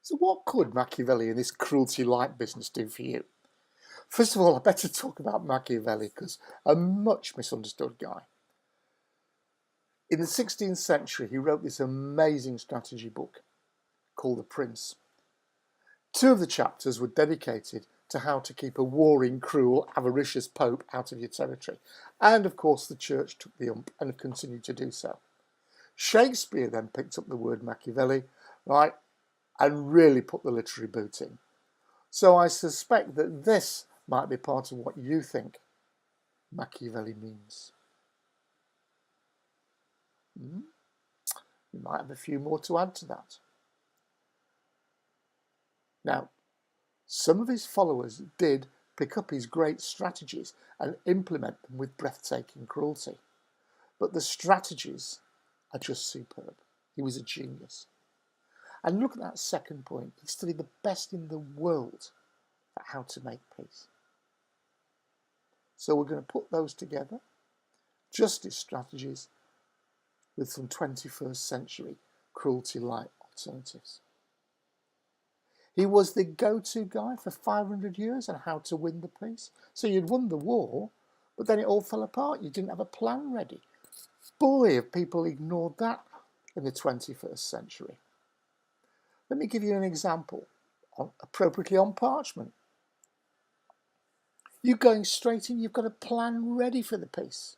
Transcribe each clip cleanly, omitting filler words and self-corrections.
So what could Machiavelli and this cruelty light business do for you? First of all, I better talk about Machiavelli because a much misunderstood guy. In the 16th century, he wrote this amazing strategy book called The Prince. Two of the chapters were dedicated to how to keep a warring, cruel, avaricious pope out of your territory. And of course, the church took the ump and have continued to do so. Shakespeare then picked up the word Machiavelli, right, and really put the literary boot in. So I suspect that this might be part of what you think Machiavelli means. You might have a few more to add to that. Now, some of his followers did pick up his great strategies and implement them with breathtaking cruelty. But the strategies are just superb. He was a genius. And look at that second point. He studied the best in the world for how to make peace. So we're going to put those together, justice strategies, with some 21st century cruelty light alternatives. He was the go-to guy for 500 years on how to win the peace. So you'd won the war, but then it all fell apart. You didn't have a plan ready. Boy, have people ignored that in the 21st century. Let me give you an example, appropriately on parchment. You're going straight in, you've got a plan ready for the peace.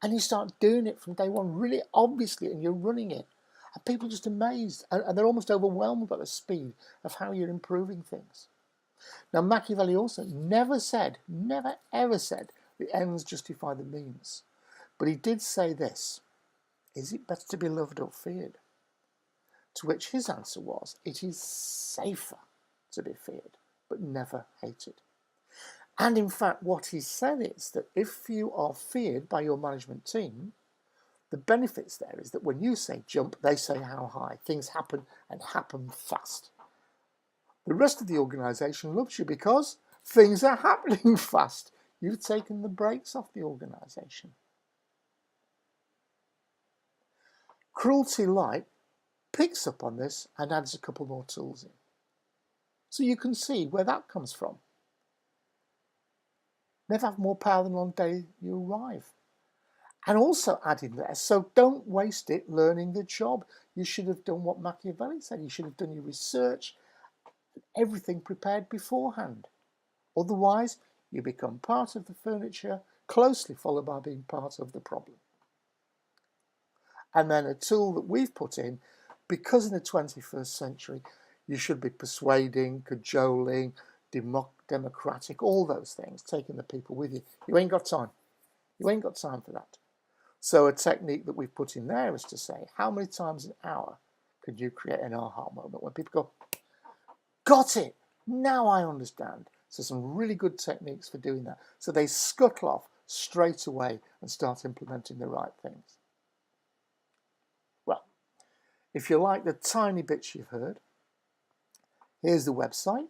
And you start doing it from day one, really obviously, and you're running it. And people are just amazed, and they're almost overwhelmed by the speed of how you're improving things. Now, Machiavelli also never ever said, the ends justify the means. But he did say this: is it better to be loved or feared? To which his answer was, it is safer to be feared, but never hated. And in fact, what he said is that if you are feared by your management team, the benefits there is that when you say jump, they say how high. Things happen and happen fast. The rest of the organisation loves you because things are happening fast. You've taken the brakes off the organisation. Cruelty Lite picks up on this and adds a couple more tools in. So you can see where that comes from. Never have more power than on the day you arrive. And also add in there, so don't waste it learning the job. You should have done what Machiavelli said. You should have done your research, everything prepared beforehand. Otherwise, you become part of the furniture, closely followed by being part of the problem. And then a tool that we've put in, because in the 21st century, you should be persuading, cajoling, democratic, all those things, taking the people with you. You ain't got time. You ain't got time for that. So a technique that we've put in there is to say, how many times an hour could you create an aha moment when people go, got it, now I understand. So some really good techniques for doing that. So they scuttle off straight away and start implementing the right things. Well, if you like the tiny bits you've heard, here's the website.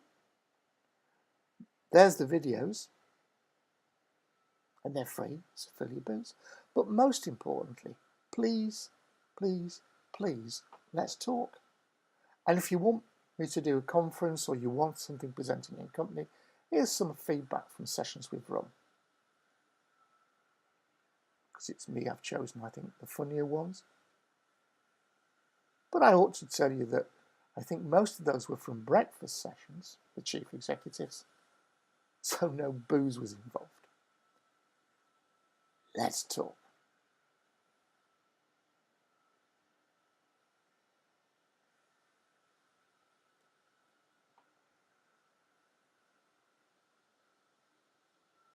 There's the videos, and they're free, so fill your boots. But most importantly, please, please, please, let's talk. And if you want me to do a conference or you want something presenting in company, here's some feedback from sessions we've run. Because it's me, I've chosen, I think, the funnier ones. But I ought to tell you that I think most of those were from breakfast sessions, the chief executives. So no booze was involved. Let's talk.